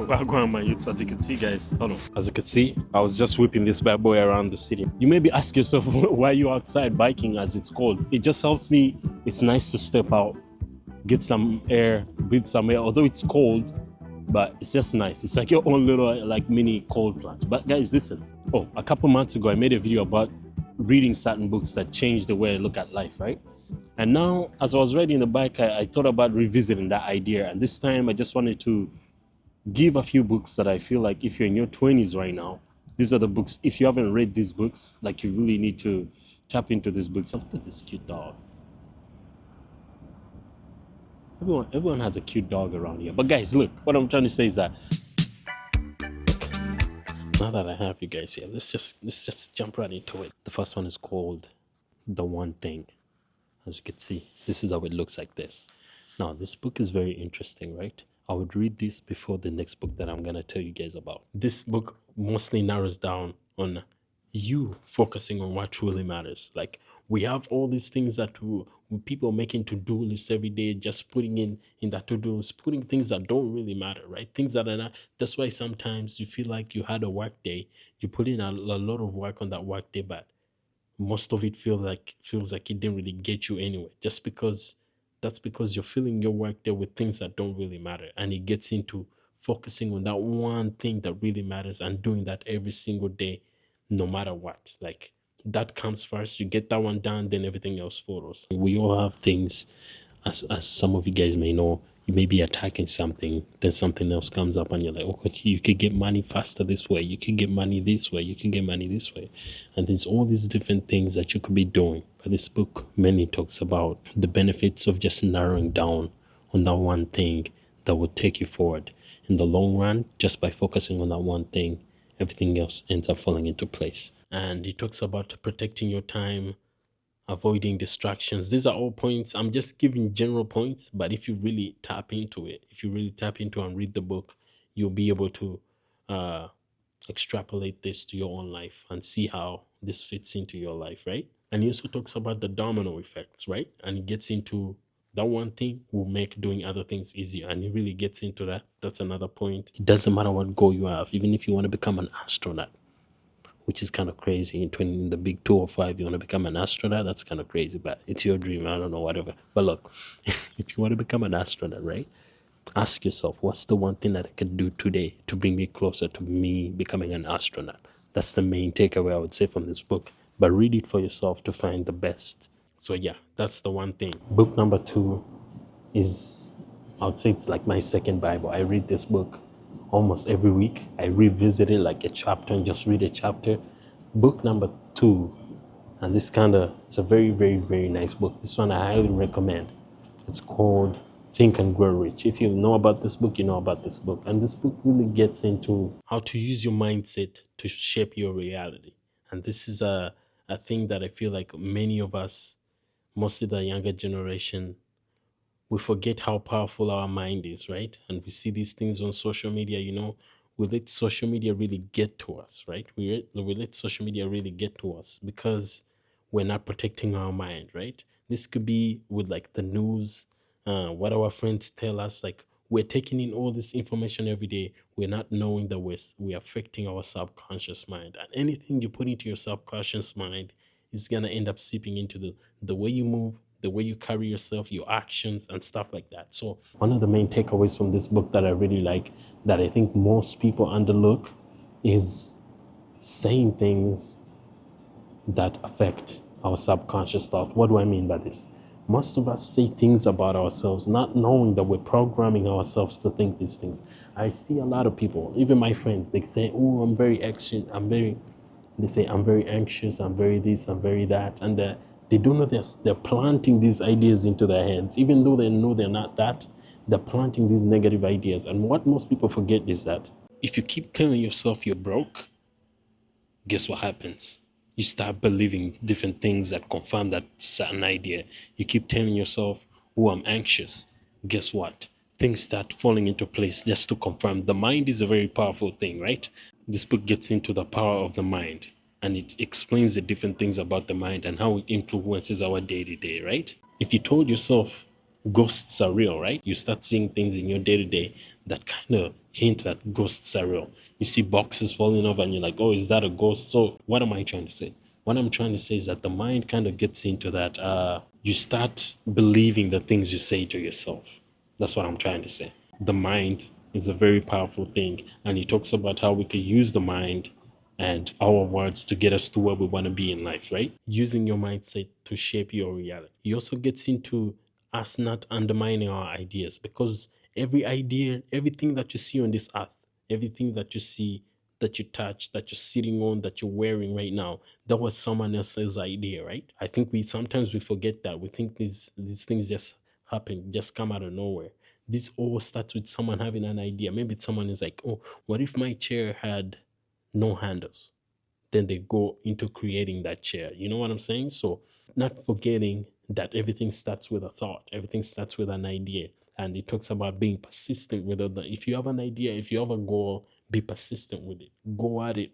Well, go on, my youths. As you can see, guys, hold on. As you can see, I was just whipping this bad boy around the city. You maybe ask yourself, why are you outside biking, as it's called? It just helps me. It's nice to step out, get some air, breathe some air. Although it's cold, but it's just nice. It's like your own little like mini cold plunge. But guys, listen. Oh, a couple months ago, I made a video about reading certain books that changed the way I look at life, right? And now, as I was riding the bike, I thought about revisiting that idea. And this time, I just wanted to give a few books that I feel like if you're in your 20s right now, these are the books. If you haven't read these books, like you really need to tap into these books. Look at this cute dog. Everyone has a cute dog around here. But guys, look, what I'm trying to say is that now that I have you guys here, let's just jump right into it. The first one is called The One Thing. As you can see, this is how it looks like this. Now, this book is very interesting, right? I would read this before the next book that I'm going to tell you guys about. This book mostly narrows down on you focusing on what truly matters. Like, we have all these things that people making to-do lists every day, just putting in that to-do list, putting things that don't really matter, right? Things that are not. That's why sometimes you feel like you had a work day, you put in a lot of work on that work day, but most of it feels like it didn't really get you anywhere. That's because you're filling your work day with things that don't really matter, and it gets into focusing on that one thing that really matters and doing that every single day, no matter what. Like, that comes first. You get that one done, then everything else follows. We all have things, as some of you guys may know. You may be attacking something, then something else comes up and you're like, okay, you could get money faster this way, you could get money this way, you can get money this way. And there's all these different things that you could be doing. But this book mainly talks about the benefits of just narrowing down on that one thing that will take you forward. In the long run, just by focusing on that one thing, everything else ends up falling into place. And it talks about protecting your time, avoiding distractions. These are all points. I'm just giving general points, but if you really tap into it, and read the book, you'll be able to extrapolate this to your own life and see how this fits into your life, right? And he also talks about the domino effects, right? And he gets into that one thing will make doing other things easier. And he really gets into that. That's another point. It doesn't matter what goal you have, even if you want to become an astronaut, which is kind of crazy. In the big 205, you want to become an astronaut? That's kind of crazy, but it's your dream. I don't know, whatever. But look, if you want to become an astronaut, right? Ask yourself, what's the one thing that I can do today to bring me closer to me becoming an astronaut? That's the main takeaway I would say from this book. But read it for yourself to find the best. So yeah, that's the one thing. Book number 2 is, I would say it's like my second Bible. I read this book almost every week. I revisit it like a chapter and just read a chapter. Book number 2, and it's a very, very, very nice book. This one I highly recommend. It's called Think and Grow Rich. If you know about this book, you know about this book. And this book really gets into how to use your mindset to shape your reality. And this is a thing that I feel like many of us, mostly the younger generation, we forget how powerful our mind is, right? And we see these things on social media, we let social media really get to us, right? We let social media really get to us because we're not protecting our mind, right? This could be with like the news, what our friends tell us, like we're taking in all this information every day. We're not knowing that we're affecting our subconscious mind. And anything you put into your subconscious mind is going to end up seeping into the way you move, the way you carry yourself, your actions and stuff like that. So one of the main takeaways from this book that I really like, that I think most people underlook, is saying things that affect our subconscious thought. What do I mean by this? Most of us say things about ourselves, not knowing that we're programming ourselves to think these things. I see a lot of people, even my friends, they say, oh, I'm very anxious, I'm very this, I'm very that. And they don't know they're planting these ideas into their heads. Even though they know they're not that, they're planting these negative ideas. And what most people forget is that if you keep telling yourself you're broke, guess what happens? You start believing different things that confirm that certain idea. You keep telling yourself, oh, I'm anxious. Guess what? Things start falling into place just to confirm. The mind is a very powerful thing, right? This book gets into the power of the mind, and it explains the different things about the mind and how it influences our day-to-day, right? If you told yourself ghosts are real, right? You start seeing things in your day-to-day that kind of hint that ghosts are real. You see boxes falling over and you're like, oh, is that a ghost? So what am I trying to say? What I'm trying to say is that the mind kind of gets into that. You start believing the things you say to yourself. That's what I'm trying to say. The mind is a very powerful thing. And he talks about how we can use the mind and our words to get us to where we want to be in life, right? Using your mindset to shape your reality. He also gets into us not undermining our ideas, because every idea, everything that you see on this earth, everything that you see, that you touch, that you're sitting on, that you're wearing right now, that was someone else's idea, right? I think we sometimes we forget that. We think these things just happen, just come out of nowhere. This all starts with someone having an idea. Maybe someone is like, oh, what if my chair had no handles? Then they go into creating that chair. You know what I'm saying? So, not forgetting that everything starts with a thought, everything starts with an idea. And it talks about being persistent with it. If you have an idea, if you have a goal, be persistent with it. Go at it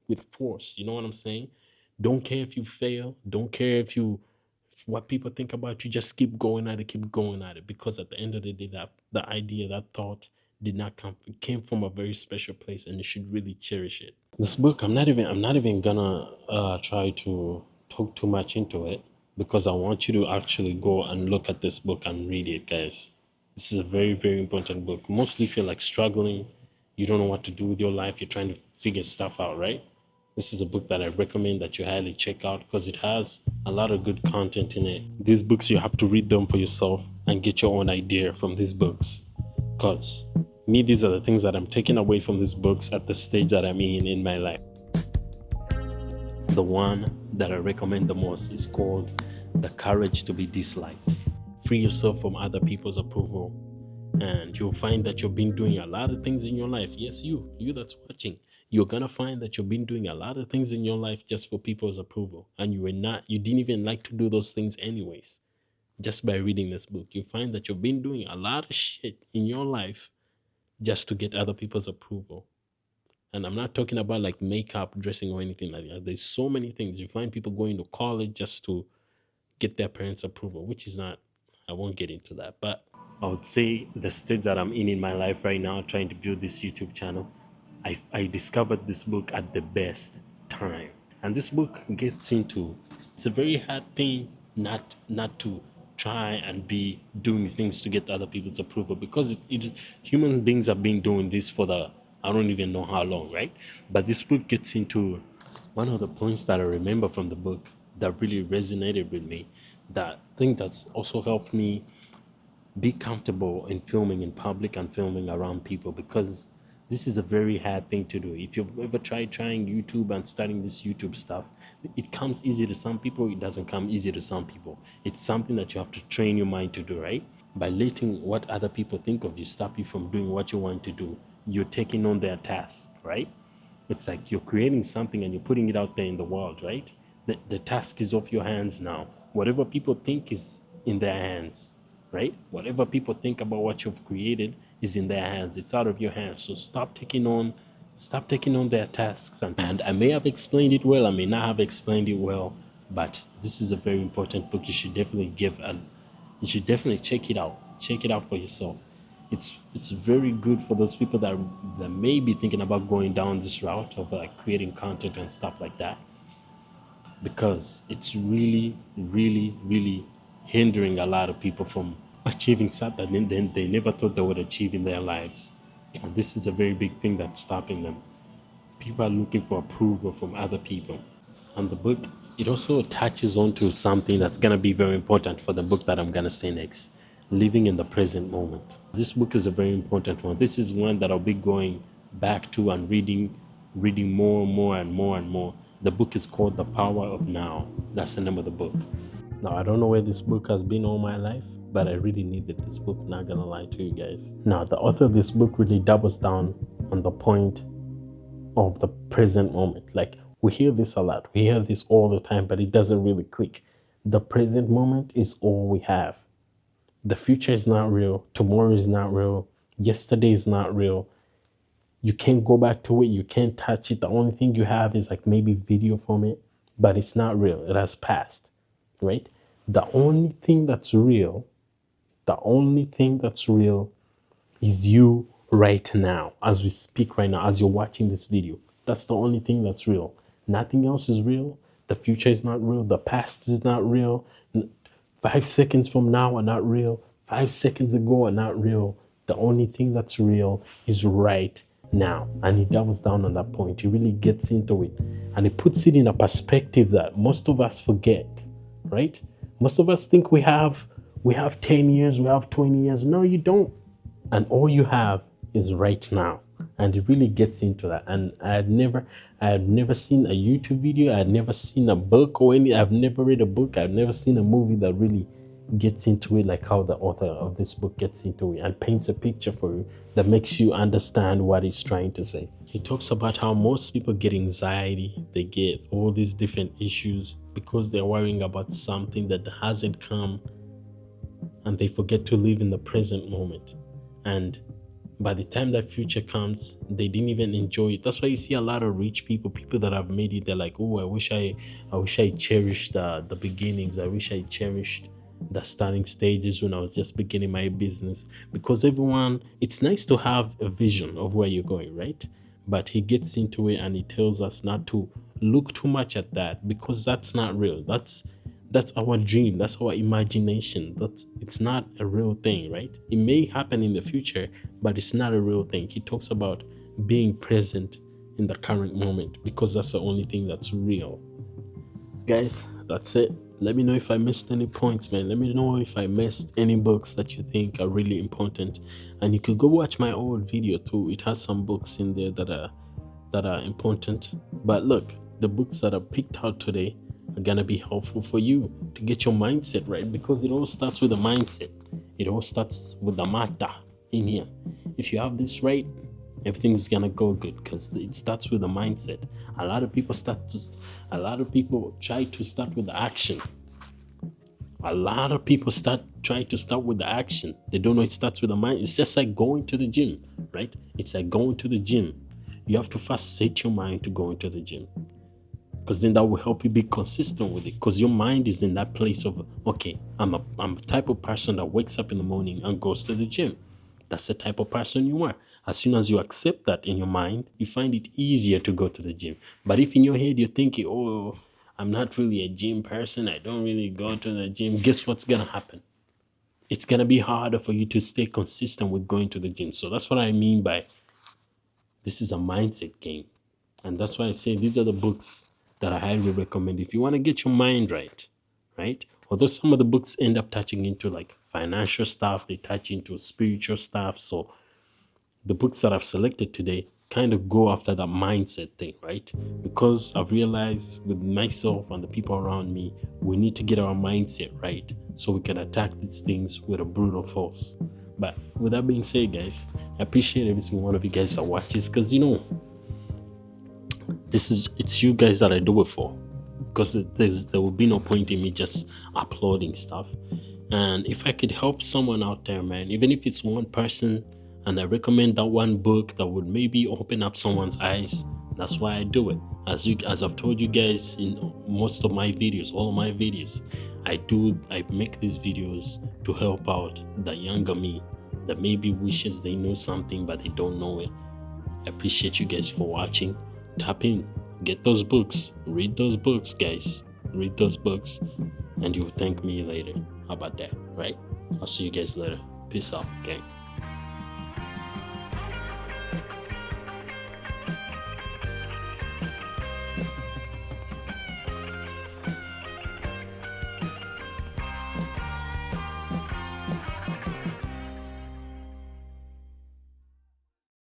with force. You know what I'm saying? Don't care if you fail. Don't care if you what people think about you. Just keep going at it, keep going at it. Because at the end of the day, that the idea, that thought did not come, it came from a very special place, and you should really cherish it. This book, I'm not even gonna try to talk too much into it, because I want you to actually go and look at this book and read it, guys. This is a very, very important book. Mostly if you're like struggling, you don't know what to do with your life, you're trying to figure stuff out, right? This is a book that I recommend that you highly check out, because it has a lot of good content in it. These books, you have to read them for yourself and get your own idea from these books. Because me, these are the things that I'm taking away from these books at the stage that I'm in my life. The one that I recommend the most is called The Courage to Be Disliked. Free yourself from other people's approval, and you'll find that you've been doing a lot of things in your life. Yes, you that's watching. You're gonna find that you've been doing a lot of things in your life just for people's approval, and you didn't even like to do those things anyways. Just by reading this book, you find that you've been doing a lot of shit in your life just to get other people's approval. And I'm not talking about like makeup, dressing, or anything like that. There's so many things. You find people going to college just to get their parents' approval, which is not, I won't get into that. But I would say the stage that I'm in my life right now, trying to build this YouTube channel, I discovered this book at the best time. And this book gets into, it's a very hard thing not to try and be doing things to get other people's approval, because human beings have been doing this for I don't even know how long, right? But this book gets into one of the points that I remember from the book that really resonated with me, that thing that's also helped me be comfortable in filming in public and filming around people, because this is a very hard thing to do. If you've ever tried trying YouTube and starting this YouTube stuff, it comes easy to some people, it doesn't come easy to some people. It's something that you have to train your mind to do, right? By letting what other people think of you stop you from doing what you want to do, you're taking on their task, right? It's like you're creating something and you're putting it out there in the world, right? The task is off your hands now. Whatever people think is in their hands, right? Whatever people think about what you've created is in their hands. It's out of your hands. So stop taking on their tasks. And I may have explained it well, I may not have explained it well, but this is a very important book. You should definitely check it out. Check it out for yourself. It's very good for those people that may be thinking about going down this route of like creating content and stuff like that, because it's really, really, really hindering a lot of people from achieving something that they never thought they would achieve in their lives. And this is a very big thing that's stopping them. People are looking for approval from other people. And the book, it also touches on to something that's going to be very important for the book that I'm going to say next, living in the present moment. This book is a very important one. This is one that I'll be going back to and reading more and more and more and more. The book is called The Power of Now. That's the name of the book. Now, I don't know where this book has been all my life, but I really needed this book, not gonna lie to you guys. Now, the author of this book really doubles down on the point of the present moment. Like, we hear this a lot, we hear this all the time, but it doesn't really click. The present moment is all we have. The future is not real, tomorrow is not real, yesterday is not real. You can't go back to it, you can't touch it. The only thing you have is like maybe video from it, but it's not real, it has passed, right? The only thing that's real is you right now, as we speak right now, as you're watching this video. That's the only thing that's real. Nothing else is real. The future is not real. The past is not real. 5 seconds from now are not real. 5 seconds ago are not real. The only thing that's real is right now. And he doubles down on that point. He really gets into it. And he puts it in a perspective that most of us forget, right? Most of us think we have 10 years, we have 20 years. No, you don't. And all you have is right now. And it really gets into that. And I had never seen a YouTube video. I had never seen a book or I've never read a book. I've never seen a movie that really gets into it like how the author of this book gets into it and paints a picture for you that makes you understand what he's trying to say. He talks about how most people get anxiety. They get all these different issues because they're worrying about something that hasn't come, and they forget to live in the present moment. And by the time that future comes, they didn't even enjoy it. That's why you see a lot of rich people that have made it. They're like, oh, I wish I cherished the beginnings. I wish I cherished the starting stages when I was just beginning my business. Because it's nice to have a vision of where you're going, right? But he gets into it and he tells us not to look too much at that, because that's not real. That's our dream. That's our imagination. It's not a real thing, right? It may happen in the future, but it's not a real thing. He talks about being present in the current moment, because that's the only thing that's real. Guys, that's it. Let me know if I missed any points, man. Let me know if I missed any books that you think are really important. And you could go watch my old video too. It has some books in there that are important. But look, the books that I picked out today are gonna be helpful for you to get your mindset right, because it all starts with the mindset. It all starts with the mata in here. If you have this right, everything's gonna go good, because it starts with the mindset. A lot of people try to start with the action. A lot of people try to start with the action. They don't know it starts with the mind. It's just like going to the gym, right? It's like going to the gym. You have to first set your mind to go into the gym, because then that will help you be consistent with it, because your mind is in that place of, okay, I'm a type of person that wakes up in the morning and goes to the gym. That's the type of person you are. As soon as you accept that in your mind, you find it easier to go to the gym. But if in your head you're thinking, oh, I'm not really a gym person, I don't really go to the gym, guess what's going to happen? It's going to be harder for you to stay consistent with going to the gym. So that's what I mean by this is a mindset game. And that's why I say these are the books that I highly recommend if you want to get your mind right, right? Although some of the books end up touching into like financial stuff, they touch into spiritual stuff. So the books that I've selected today kind of go after that mindset thing, right? Because I've realized with myself and the people around me, we need to get our mindset right so we can attack these things with a brutal force. But with that being said, guys, I appreciate every single one of you guys that watches, because it's you guys that I do it for, because there will be no point in me just uploading stuff. And if I could help someone out there, man, even if it's one person, and I recommend that one book that would maybe open up someone's eyes, that's why I do it. As I've told you guys in most of my videos, all of my videos, I make these videos to help out the younger me that maybe wishes they know something but they don't know it. I appreciate you guys for watching. Tap in, get those books, read those books, guys. Read those books, and you'll thank me later. How about that, right? I'll see you guys later. Peace out, gang.